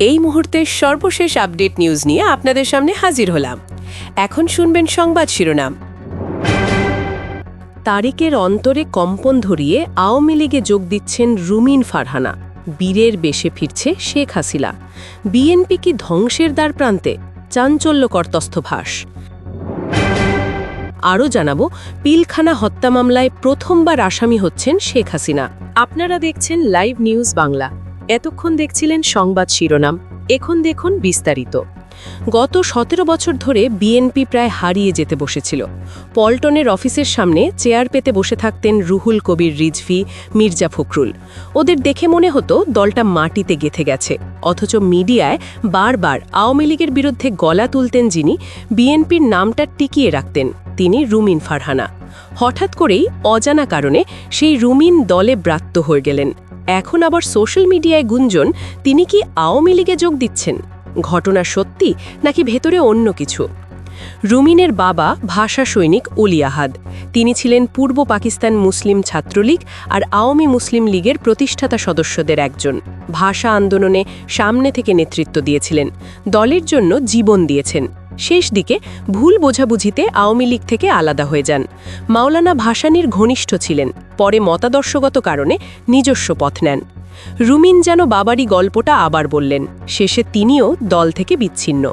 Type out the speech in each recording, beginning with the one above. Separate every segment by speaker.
Speaker 1: এই মুহূর্তের সর্বশেষ আপডেট নিউজ নিয়ে আপনাদের সামনে হাজির হলাম। এখন শুনবেন সংবাদ শিরোনাম। তারেকের অন্তরে কম্পন ধরিয়ে আওয়ামী লীগে যোগ দিচ্ছেন রুমিন ফারহানা। বীরের বেশে ফিরছে শেখ হাসিনা। বিএনপি কি ধ্বংসের দ্বার প্রান্তে? চাঞ্চল্যকর তথ্যভাস। আরও জানাবো, পিলখানা হত্যা মামলায় প্রথমবার আসামি হচ্ছেন শেখ হাসিনা। আপনারা দেখছেন লাইভ নিউজ বাংলা। এতক্ষণ দেখছিলেন সংবাদ শিরোনাম, এখন দেখুন বিস্তারিত। গত 17 বছর ধরে বিএনপি প্রায় হারিয়ে যেতে বসেছিল। পল্টনের অফিসের সামনে চেয়ার পেতে বসে থাকতেন রুহুল কবির রিজভী, মির্জা ফখরুল। ওদের দেখে মনে হতো দলটা মাটিতে গেঁথে গেছে। অথচ মিডিয়ায় বারবার আওয়ামী লীগের বিরুদ্ধে গলা তুলতেন যিনি, বিএনপির নামটা টিকিয়ে রাখতেন, তিনি রুমিন ফারহানা। হঠাৎ করেই অজানা কারণে সেই রুমিন দলে ব্রাত্য হয়ে গেলেন। এখন আবার সোশ্যাল মিডিয়ায় গুঞ্জন তিনি কি আওয়ামী লীগে যোগ দিচ্ছেন। ঘটনা সত্যি নাকি ভেতরে অন্য কিছু? রুমিনের বাবা ভাষা সৈনিক অলি আহাদ। তিনি ছিলেন পূর্ব পাকিস্তান মুসলিম ছাত্রলীগ আর আওয়ামী মুসলিম লীগের প্রতিষ্ঠাতা সদস্যদের একজন। ভাষা আন্দোলনে সামনে থেকে নেতৃত্ব দিয়েছিলেন, দলের জন্য জীবন দিয়েছেন। শেষ দিকে ভুল বোঝাবুঝিতে আওয়ামী লীগ থেকে আলাদা হয়ে যান। মাওলানা ভাসানীর ঘনিষ্ঠ ছিলেন, পরে মতাদর্শগত কারণে নিজস্ব পথ নেন। রুমিন যেন বাবারই গল্পটা আবার বললেন, শেষে তিনিও দল থেকে বিচ্ছিন্ন।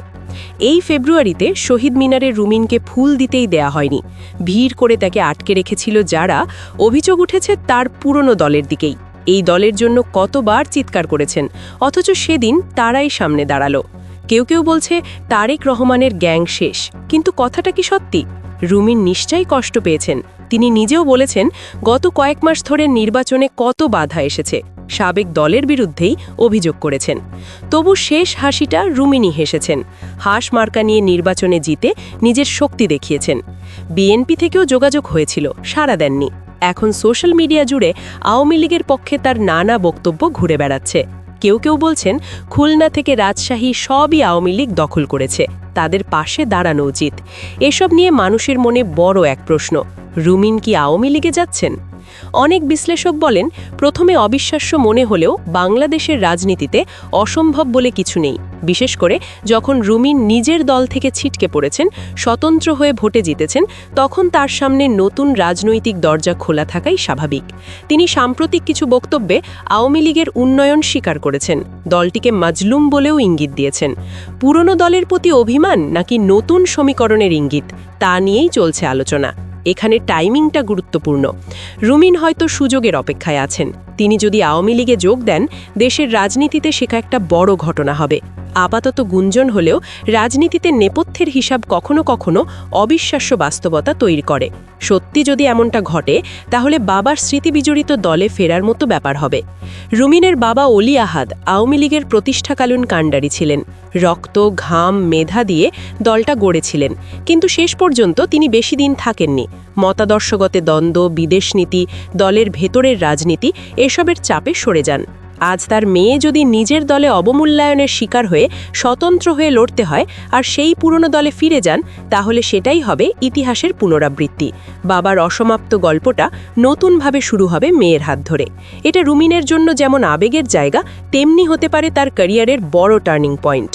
Speaker 1: এই ফেব্রুয়ারিতে শহীদ মিনারে রুমিনকে ফুল দিতেই দেয়া হয়নি। ভিড় করে তাকে আটকে রেখেছিল যারা, অভিযোগ উঠেছে তার পুরনো দলের দিকেই। এই দলের জন্য কতবার চিৎকার করেছেন, অথচ সেদিন তারাই সামনে দাঁড়ালো। কেউ কেউ বলছে তারেক রহমানের গ্যাং শেষ, কিন্তু কথাটা কি সত্যি? রুমিন নিশ্চয়ই কষ্ট পেয়েছেন। তিনি নিজেও বলেছেন, গত কয়েক মাস ধরে নির্বাচনে কত বাধা এসেছে। সাবেক দলের বিরুদ্ধেই অভিযোগ করেছেন। তবু শেষ হাসিটা রুমিনই হেসেছেন। হাঁস মার্কা নিয়ে নির্বাচনে জিতে নিজের শক্তি দেখিয়েছেন। বিএনপি থেকেও যোগাযোগ হয়েছিল, সাড়া দেননি। এখন সোশ্যাল মিডিয়া জুড়ে আওয়ামী লীগের পক্ষে তার নানা বক্তব্য ঘুরে বেড়াচ্ছে। কেউ কেউ বলছেন, খুলনা থেকে রাজশাহী সবই আওয়ামী লীগ দখল করেছে, তাদের পাশে দাঁড়ানো উচিত। এসব নিয়ে মানুষের মনে বড় এক প্রশ্ন, রুমিন কি আওয়ামী লীগে যাচ্ছেন? অনেক বিশ্লেষক বলেন, প্রথমে অবিশ্বাস্য মনে হলেও বাংলাদেশের রাজনীতিতে অসম্ভব বলে কিছু নেই। বিশেষ করে যখন রুমিন নিজের দল থেকে ছিটকে পড়েছেন, স্বতন্ত্র হয়ে ভোটে জিতেছেন, তখন তার সামনে নতুন রাজনৈতিক দরজা খোলা থাকাই স্বাভাবিক। তিনি সাম্প্রতিক কিছু বক্তব্যে আওয়ামী লীগের উন্নয়ন স্বীকার করেছেন, দলটিকে মাজলুম বলেও ইঙ্গিত দিয়েছেন। পুরনো দলের প্রতি অভিমান নাকি নতুন সমীকরণের ইঙ্গিত, তা নিয়েই চলছে আলোচনা। এখানে টাইমিংটা গুরুত্বপূর্ণ। রুমিন হয়তো সুযোগের অপেক্ষায় আছেন। তিনি যদি আওয়ামী লীগে যোগ দেন, দেশের রাজনীতিতে সেটা একটা বড় ঘটনা হবে। আপাতত গুঞ্জন হলেও রাজনীতিতে নেপথ্যের হিসাব কখনো কখনো অবিশ্বাস্য বাস্তবতা তৈরি করে। সত্যি যদি এমনটা ঘটে, তাহলে বাবার স্মৃতিবিজড়িত দলে ফেরার মতো ব্যাপার হবে। রুমিনের বাবা অলি আহাদ আওয়ামী লীগের প্রতিষ্ঠাকালীন কাণ্ডারি ছিলেন। রক্ত, ঘাম, মেধা দিয়ে দলটা গড়েছিলেন, কিন্তু শেষ পর্যন্ত তিনি বেশি দিন থাকেননি। মতাদর্শগত দ্বন্দ্ব, বিদেশ নীতি, দলের ভেতরের রাজনীতি, এসবের চাপে সরে যান। আজ তার মেয়ে যদি নিজের দলে অবমূল্যায়নের শিকার হয়ে স্বতন্ত্র হয়ে লড়তে হয় আর সেই পুরনো দলে ফিরে যান, তাহলে সেটাই হবে ইতিহাসের পুনরাবৃত্তি। বাবার অসমাপ্ত গল্পটা নতুনভাবে শুরু হবে মেয়ের হাত ধরে। এটা রুমিনের জন্য যেমন আবেগের জায়গা, তেমনি হতে পারে তার ক্যারিয়ারের বড় টার্নিং পয়েন্ট।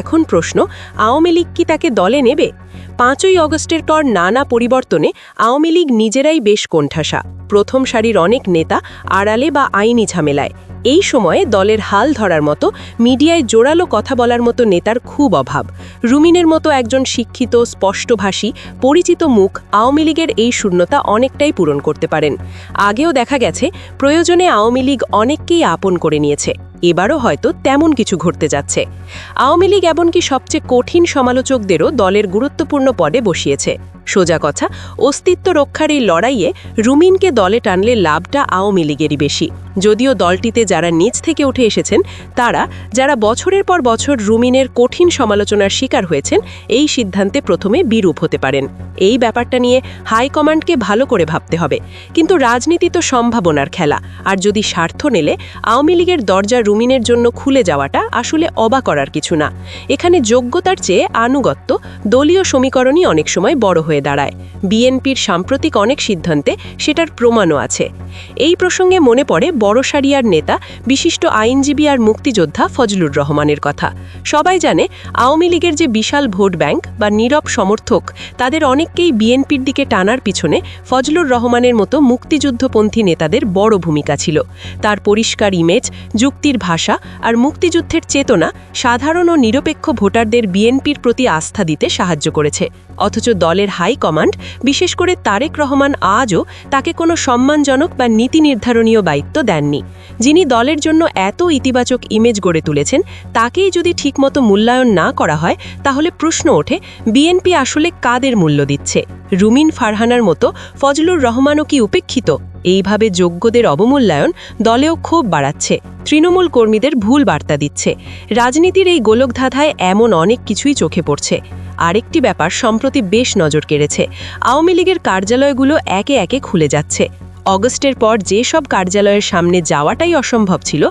Speaker 1: এখন প্রশ্ন, আওয়ামী লীগ কি তাকে দলে নেবে? 5ই অগস্টের পর নানা পরিবর্তনে আওয়ামী লীগ নিজেরাই বেশ কোণঠাসা। প্রথম সারির অনেক নেতা আড়ালে বা আইনি ঝামেলায়। এই সময়ে দলের হাল ধরার মতো, মিডিয়ায় জোরালো কথা বলার মতো নেতার খুব অভাব। রুমিনের মতো একজন শিক্ষিত, স্পষ্টভাষী, পরিচিত মুখ আওয়ামী লীগের এই শূন্যতা অনেকটাই পূরণ করতে পারেন। আগেও দেখা গেছে, প্রয়োজনে আওয়ামী লীগ অনেককেই আপন করে নিয়েছে। এবারও হয়তো তেমন কিছু ঘটতে যাচ্ছে। আওয়ামী লীগ এমনকি সবচেয়ে কঠিন সমালোচকদেরও দলের গুরুত্বপূর্ণ পদে বসিয়েছে। সোজা কথা, অস্তিত্ব রক্ষার এই লড়াইয়ে রুমিনকে দলে টানলে লাভটা আওয়ামী লীগেরই বেশি। যদিও দলটিতে যারা নিজ থেকে উঠে এসেছেন, তারা, যারা বছরের পর বছর রুমিনের কঠিন সমালোচনার শিকার হয়েছেন, এই সিদ্ধান্তে প্রথমে বিরূপ হতে পারেন। এই ব্যাপারটা নিয়ে হাইকমান্ডকে ভালো করে ভাবতে হবে। কিন্তু রাজনীতি তো সম্ভাবনার খেলা, আর যদি স্বার্থ নেলে আওয়ামী লীগের দরজা রুমিনের জন্য খুলে যাওয়াটা আসলে অবাক করার কিছু না। এখানে যোগ্যতার চেয়ে আনুগত্য, দলীয় সমীকরণই অনেক সময় বড় হয়ে হয়ে দাঁড়ায় বিএনপির সাম্প্রতিক অনেক সিদ্ধান্তে সেটার প্রমাণও আছে। এই প্রসঙ্গে মনে পড়ে বড়সারিয়ার নেতা বিশিষ্ট আইনজীবী আর মুক্তিযোদ্ধা ফজলুর রহমানের কথা। সবাই জানে আওয়ামী লীগের যে বিশাল ভোট ব্যাংক বা নীরব সমর্থক, তাদের অনেককেই বিএনপির দিকে টানার পিছনে ফজলুর রহমানের মতো মুক্তিযুদ্ধপন্থী নেতাদের বড় ভূমিকা ছিল। তার পরিষ্কার ইমেজ, যুক্তির ভাষা আর মুক্তিযুদ্ধের চেতনা সাধারণ ও নিরপেক্ষ ভোটারদের বিএনপির প্রতি আস্থা দিতে সাহায্য করেছে। অথচ দলের হাই কমান্ড, বিশেষ করে তারেক রহমান, আজও তাকে কোনো সম্মানজনক বা নীতি নির্ধারণীয় দায়িত্ব দেননি। যিনি দলের জন্য এত ইতিবাচক ইমেজ গড়ে তুলেছেন, তাকেই যদি ঠিকমতো মূল্যায়ন না করা হয়, তাহলে প্রশ্ন ওঠে বিএনপি আসলে কাদের মূল্য দিচ্ছে? রুমিন ফারহানার মতো ফজলুর রহমানও কি উপেক্ষিত? এইভাবে যোগ্যদের অবমূল্যায়ন দলেও ক্ষোভ বাড়াচ্ছে, তৃণমূল কর্মীদের ভুল বার্তা দিচ্ছে। রাজনীতির এই গোলকধাঁধায় এমন অনেক কিছুই চোখে পড়ছে। আরেকটি ব্যাপার সম্প্রতি বেশ নজর কেড়েছে। আওয়ামী লীগের কার্যালয়গুলো একে একে খুলে যাচ্ছে। অগস্টের পর যে সব কার্যালয়ের সামনে যাওয়াটাই অসম্ভব ছিল,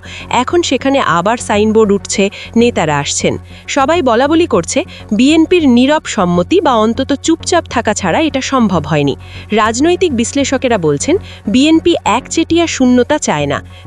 Speaker 1: এখন সেখানে আবার সাইনবোর্ড উঠছে, নেতারা আসছেন। সবাই বলাবলি করছে বিএনপির নীরব সম্মতি বা অন্তত চুপচাপ থাকা ছাড়া এটা সম্ভব হয়নি। রাজনৈতিক বিশ্লেষকেরা বলছেন বিএনপি একচেটিয়া শূন্যতা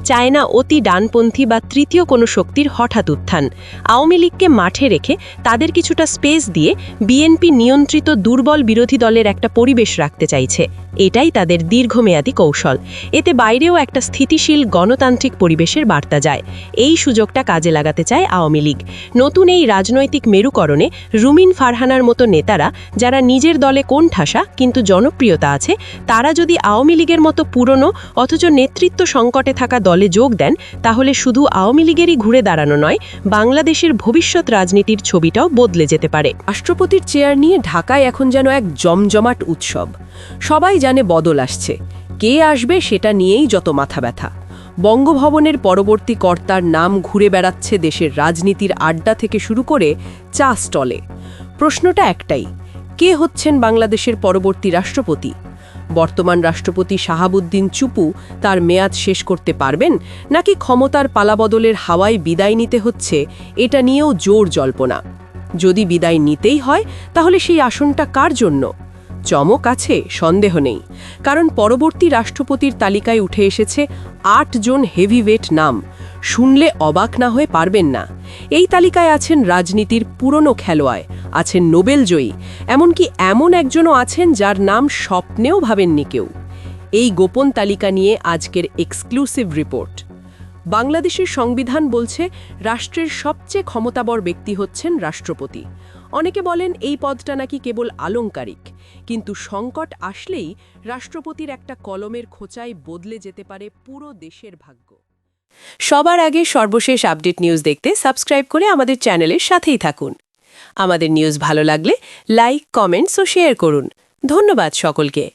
Speaker 1: চায় না অতি ডানপন্থী বা তৃতীয় কোনো শক্তির হঠাৎ উত্থান। আওয়ামী লীগকে মাঠে রেখে তাদের কিছুটা স্পেস দিয়ে বিএনপি নিয়ন্ত্রিত দুর্বল বিরোধী দলের একটা পরিবেশ রাখতে চাইছে। এটাই তাদের দীর্ঘমেয়াদী কৌশল। এতে বাইরেও একটা স্থিতিশীল গণতান্ত্রিক পরিবেশের বার্তা যায়। এই সুযোগটা কাজে লাগাতে চায় আওয়ামী লীগ। নতুন এই রাজনৈতিক মেরুকরণে রুমিন ফারহানার মতো নেতারা, যারা নিজের দলে কোণঠাসা কিন্তু জনপ্রিয়তা আছে, তারা যদি আওয়ামী লীগের মতো পুরনো অথচ নেতৃত্ব সংকটে থাকা দলে যোগ দেন, তাহলে শুধু আওয়ামী লীগেরই ঘুরে দাঁড়ানো নয়, বাংলাদেশের ভবিষ্যৎ রাজনীতির ছবিটাও বদলে যেতে পারে। রাষ্ট্রপতির চেয়ার নিয়ে ঢাকায় এখন যেন এক জমজমাট উৎসব। সবাই জানে বদল আসছে, কে আসবে সেটা নিয়েই যত মাথা ব্যথা। বঙ্গভবনের পরবর্তী কর্তার নাম ঘুরে বেড়াচ্ছে দেশের রাজনীতির আড্ডা থেকে শুরু করে চা স্টলে। প্রশ্নটা একটাই, কে হচ্ছেন বাংলাদেশের পরবর্তী রাষ্ট্রপতি? বর্তমান রাষ্ট্রপতি শাহাবুদ্দিন চুপু তার মেয়াদ শেষ করতে পারবেন, নাকি ক্ষমতার পালাবদলের হাওয়ায় বিদায় নিতে হচ্ছে, এটা নিয়েও জোর জল্পনা। যদি বিদায় নিতেই হয়, তাহলে সেই আসনটা কার জন্য? চমক আছে, সন্দেহ নেই, কারণ পরবর্তী রাষ্ট্রপতির তালিকায় উঠে এসেছে ৮ জন হেভিওয়েট নাম। শুনলে অবাক না হয়ে পারবেন না। এই তালিকায় আছেন রাজনীতির পুরনো খেলোয়াড়, আছেন নোবেলজয়ী, এমনকি এমন একজনও আছেন যার নাম স্বপ্নেও ভাবেননি কেউ। এই গোপন তালিকা নিয়ে আজকের এক্সক্লুসিভ রিপোর্ট। বাংলাদেশের সংবিধান বলছে রাষ্ট্রের সবচেয়ে ক্ষমতাবর ব্যক্তি হচ্ছেন রাষ্ট্রপতি। অনেকে বলেন এই পদটা নাকি কেবল আলংকারিক, কিন্তু সংকট আসলেই রাষ্ট্রপতির একটা কলমের খোঁচায় বদলে যেতে পারে পুরো দেশের ভাগ্য। সবার আগে সর্বশেষ আপডেট নিউজ দেখতে সাবস্ক্রাইব করে আমাদের চ্যানেলের সাথেই থাকুন। আমাদের নিউজ ভালো লাগলে লাইক, কমেন্টস ও শেয়ার করুন। ধন্যবাদ সকলকে।